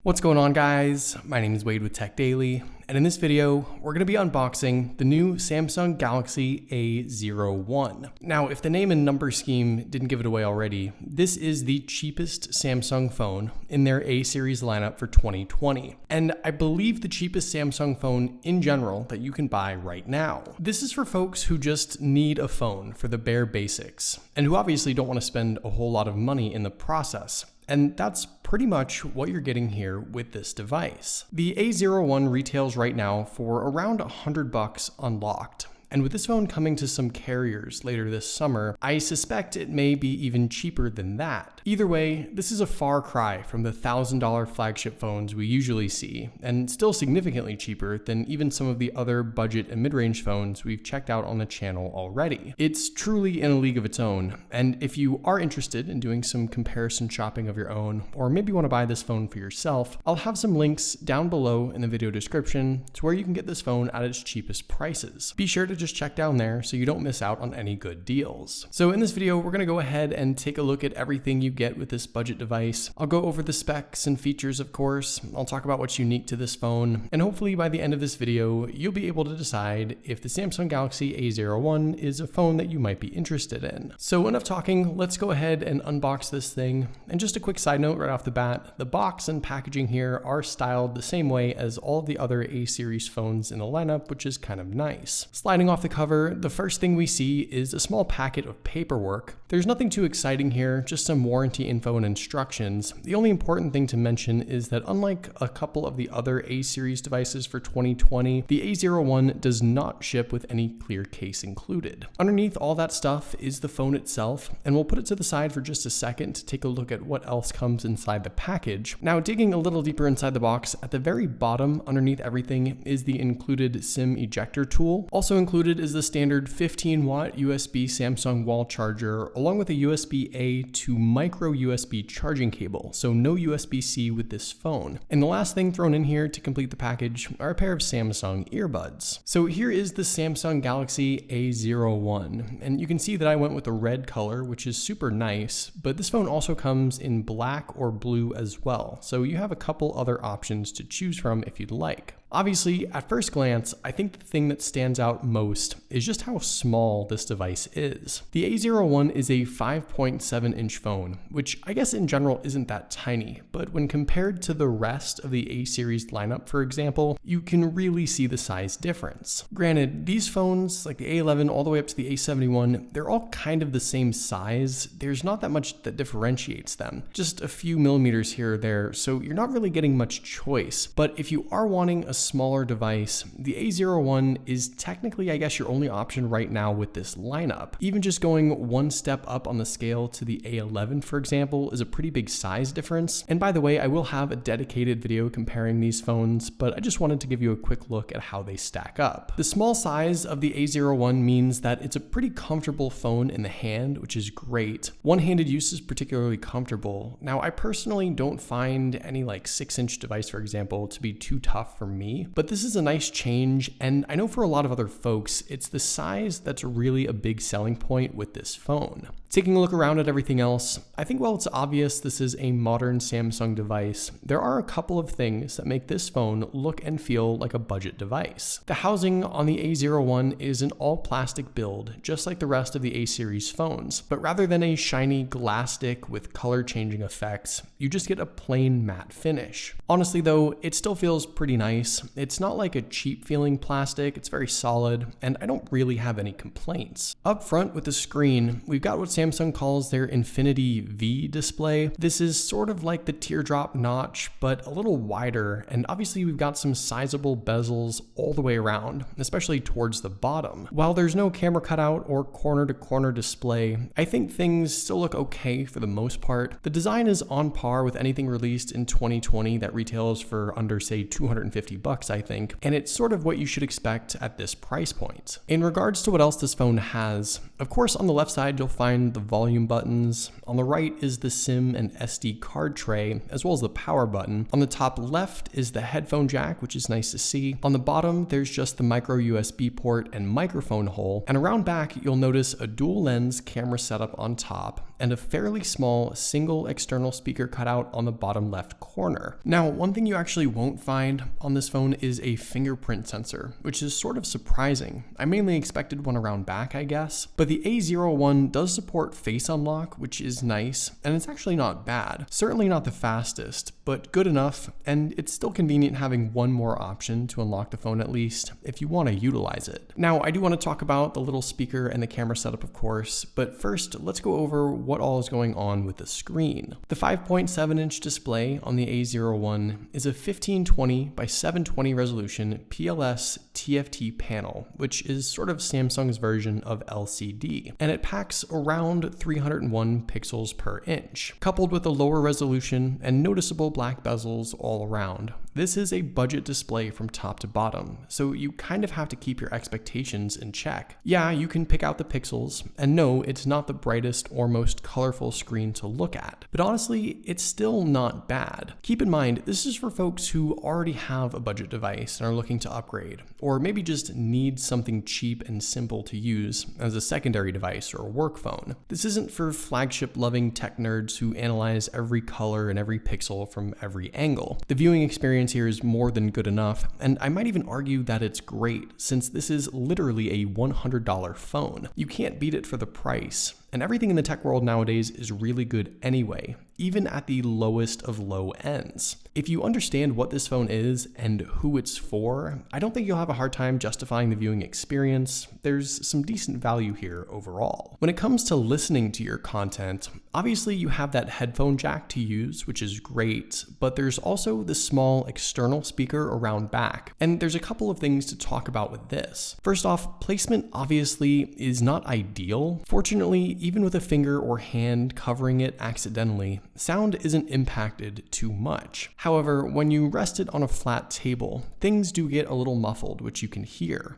What's going on, guys? My name is Wade with TechDaily, and in this video, we're going to be unboxing the new Samsung Galaxy A01. Now, if the name and number scheme didn't give it away already, this is the cheapest Samsung phone in their A series lineup for 2020, and I believe the cheapest Samsung phone in general that you can buy right now. This is for folks who just need a phone for the bare basics, and who obviously don't want to spend a whole lot of money in the process. And that's pretty much what you're getting here with this device. The A01 retails right now for around $100 unlocked. And with this phone coming to some carriers later this summer, I suspect it may be even cheaper than that. Either way, this is a far cry from the $1,000 flagship phones we usually see, and still significantly cheaper than even some of the other budget and mid-range phones we've checked out on the channel already. It's truly in a league of its own, and if you are interested in doing some comparison shopping of your own, or maybe want to buy this phone for yourself, I'll have some links down below in the video description to where you can get this phone at its cheapest prices. Be sure to just check down there so you don't miss out on any good deals. So in this video, we're going to go ahead and take a look at everything you get with this budget device. I'll go over the specs and features, of course. I'll talk about what's unique to this phone, and hopefully by the end of this video, you'll be able to decide if the Samsung Galaxy A01 is a phone that you might be interested in. So enough talking, let's go ahead and unbox this thing. And just a quick side note right off the bat, the box and packaging here are styled the same way as all of the other A series phones in the lineup, which is kind of nice. Sliding off the cover, the first thing we see is a small packet of paperwork. There's nothing too exciting here, just some warranty info and instructions. The only important thing to mention is that unlike a couple of the other A series devices for 2020, the A01 does not ship with any clear case included. Underneath all that stuff is the phone itself, and we'll put it to the side for just a second to take a look at what else comes inside the package. Now, digging a little deeper inside the box, at the very bottom underneath everything is the included SIM ejector tool. Also included is the standard 15-watt USB Samsung wall charger, along with a USB-A to micro USB charging cable, so no USB-C with this phone. And the last thing thrown in here to complete the package are a pair of Samsung earbuds. So here is the Samsung Galaxy A01, and you can see that I went with the red color, which is super nice, but this phone also comes in black or blue as well, so you have a couple other options to choose from if you'd like. Obviously, at first glance, I think the thing that stands out most is just how small this device is. The A01 is a 5.7-inch phone, which I guess in general isn't that tiny, but when compared to the rest of the A series lineup, for example, you can really see the size difference. Granted, these phones, like the A11 all the way up to the A71, they're all kind of the same size. There's not that much that differentiates them, just a few millimeters here or there, so you're not really getting much choice. But if you are wanting a smaller device, the A01 is technically, I guess, your only option right now with this lineup. Even just going one step up on the scale to the A11, for example, is a pretty big size difference. And by the way, I will have a dedicated video comparing these phones, but I just wanted to give you a quick look at how they stack up. The small size of the A01 means that it's a pretty comfortable phone in the hand, which is great. One-handed use is particularly comfortable. Now, I personally don't find any like 6-inch device, for example, to be too tough for me, but this is a nice change, and I know for a lot of other folks, it's the size that's really a big selling point with this phone. Taking a look around at everything else, I think while it's obvious this is a modern Samsung device, there are a couple of things that make this phone look and feel like a budget device. The housing on the A01 is an all-plastic build, just like the rest of the A series phones, but rather than a shiny glass stick with color-changing effects, you just get a plain matte finish. Honestly though, it still feels pretty nice. It's not like a cheap-feeling plastic, it's very solid, and I don't really have any complaints. Up front with the screen, we've got what Samsung calls their Infinity V display. This is sort of like the teardrop notch, but a little wider, and obviously we've got some sizable bezels all the way around, especially towards the bottom. While there's no camera cutout or corner-to-corner display, I think things still look okay for the most part. The design is on par with anything released in 2020 that retails for under, say, $250, I think, and it's sort of what you should expect at this price point. In regards to what else this phone has, of course, on the left side, you'll find the volume buttons. On the right is the SIM and SD card tray, as well as the power button. On the top left is the headphone jack, which is nice to see. On the bottom, there's just the micro USB port and microphone hole. And around back, you'll notice a dual lens camera setup on top, and a fairly small single external speaker cutout on the bottom left corner. Now, one thing you actually won't find on this phone is a fingerprint sensor, which is sort of surprising. I mainly expected one around back, I guess, but the A01 does support face unlock, which is nice, and it's actually not bad. Certainly not the fastest, but good enough, and it's still convenient having one more option to unlock the phone at least, if you want to utilize it. Now, I do want to talk about the little speaker and the camera setup, of course, but first, let's go over what all is going on with the screen. The 5.7-inch display on the A01 is a 1520 by 720 resolution PLS TFT panel, which is sort of Samsung's version of LCD, and it packs around 301 pixels per inch, coupled with a lower resolution and noticeable black bezels all around. This is a budget display from top to bottom, so you kind of have to keep your expectations in check. Yeah, you can pick out the pixels, and no, it's not the brightest or most colorful screen to look at, but honestly, it's still not bad. Keep in mind, this is for folks who already have a budget device and are looking to upgrade, or maybe just need something cheap and simple to use as a secondary device or a work phone. This isn't for flagship-loving tech nerds who analyze every color and every pixel from every angle. The viewing experience here is more than good enough, and I might even argue that it's great, since this is literally a $100 phone. You can't beat it for the price. And everything in the tech world nowadays is really good anyway, even at the lowest of low ends. If you understand what this phone is and who it's for, I don't think you'll have a hard time justifying the viewing experience. There's some decent value here overall. When it comes to listening to your content, obviously you have that headphone jack to use, which is great, but there's also the small external speaker around back. And there's a couple of things to talk about with this. First off, placement obviously is not ideal. Fortunately, even with a finger or hand covering it accidentally, sound isn't impacted too much. However, when you rest it on a flat table, things do get a little muffled, which you can hear.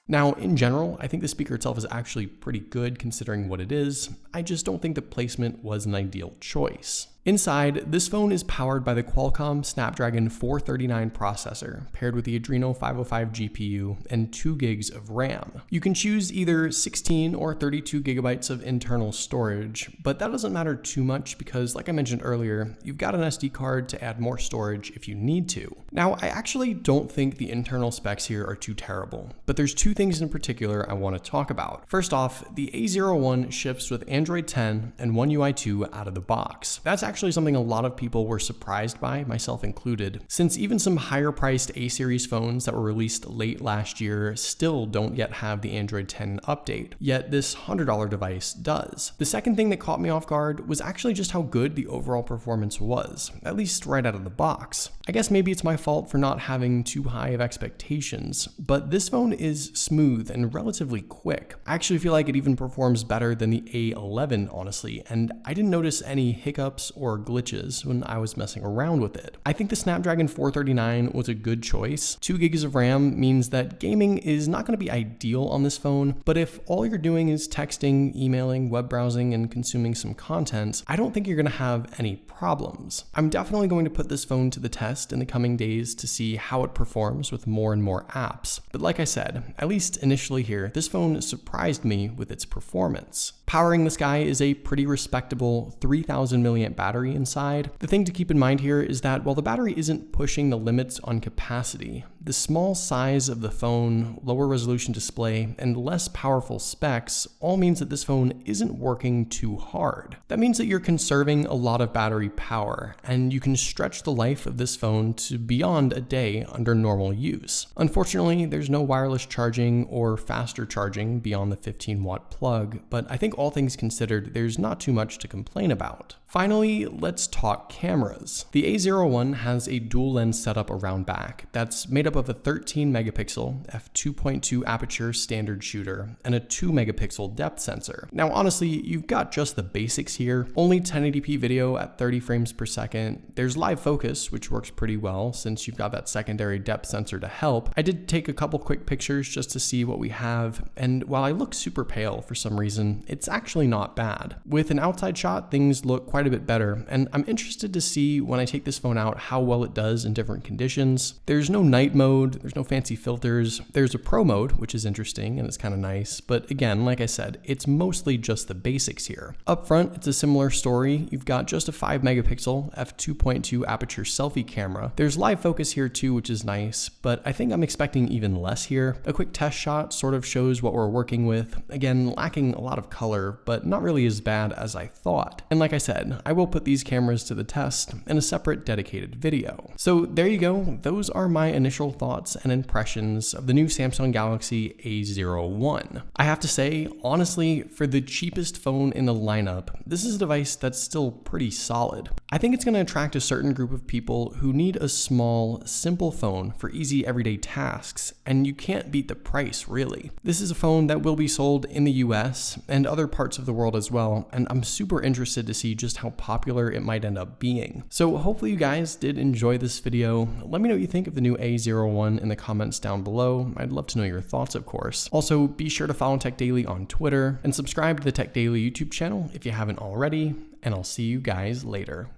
Now, in general, I think the speaker itself is actually pretty good considering what it is. I just don't think the placement was an ideal choice. Inside, this phone is powered by the Qualcomm Snapdragon 439 processor, paired with the Adreno 505 GPU and 2 gigs of RAM. You can choose either 16 or 32 gigabytes of internal storage, but that doesn't matter too much because, like I mentioned earlier, you've got an SD card to add more storage if you need to. Now, I actually don't think the internal specs here are too terrible, but there's two things in particular I want to talk about. First off, the A01 ships with Android 10 and One UI 2 out of the box. That's actually something a lot of people were surprised by, myself included, since even some higher priced A-series phones that were released late last year still don't yet have the Android 10 update, yet this $100 device does. The second thing that caught me off guard was actually just how good the overall performance was, at least right out of the box. I guess maybe it's my fault for not having too high of expectations, but this phone is smooth and relatively quick. I actually feel like it even performs better than the A11, honestly, and I didn't notice any hiccups or glitches when I was messing around with it. I think the Snapdragon 439 was a good choice. 2 gigs of RAM means that gaming is not going to be ideal on this phone, but if all you're doing is texting, emailing, web browsing, and consuming some content, I don't think you're going to have any problems. I'm definitely going to put this phone to the test in the coming days to see how it performs with more and more apps. But like I said, at least initially here, this phone surprised me with its performance. Powering this guy is a pretty respectable 3000 milliamp battery inside. The thing to keep in mind here is that while the battery isn't pushing the limits on capacity, the small size of the phone, lower resolution display, and less powerful specs all means that this phone isn't working too hard. That means that you're conserving a lot of battery power, and you can stretch the life of this phone to beyond a day under normal use. Unfortunately, there's no wireless charging or faster charging beyond the 15-watt plug, but I think all things considered, there's not too much to complain about. Finally, let's talk cameras. The A01 has a dual lens setup around back that's made up up of a 13 megapixel f2.2 aperture standard shooter and a 2 megapixel depth sensor. Now honestly, you've got just the basics here. Only 1080p video at 30 frames per second. There's live focus, which works pretty well since you've got that secondary depth sensor to help. I did take a couple quick pictures just to see what we have, and while I look super pale for some reason, it's actually not bad. With an outside shot, things look quite a bit better, and I'm interested to see when I take this phone out how well it does in different conditions. There's no night mode, there's no fancy filters. There's a pro mode, which is interesting and it's kind of nice, but again, like I said, it's mostly just the basics here. Up front, it's a similar story. You've got just a 5 megapixel f2.2 aperture selfie camera. There's live focus here too, which is nice, but I think I'm expecting even less here. A quick test shot sort of shows what we're working with. Again, lacking a lot of color, but not really as bad as I thought. And like I said, I will put these cameras to the test in a separate dedicated video. So there you go. Those are my initial thoughts and impressions of the new Samsung Galaxy A01. I have to say, honestly, for the cheapest phone in the lineup, this is a device that's still pretty solid. I think it's going to attract a certain group of people who need a small, simple phone for easy everyday tasks, and you can't beat the price, really. This is a phone that will be sold in the US and other parts of the world as well, and I'm super interested to see just how popular it might end up being. So hopefully you guys did enjoy this video. Let me know what you think of the new A01 in the comments down below. I'd love to know your thoughts, of course. Also, be sure to follow TechDaily on Twitter and subscribe to the TechDaily YouTube channel if you haven't already, and I'll see you guys later.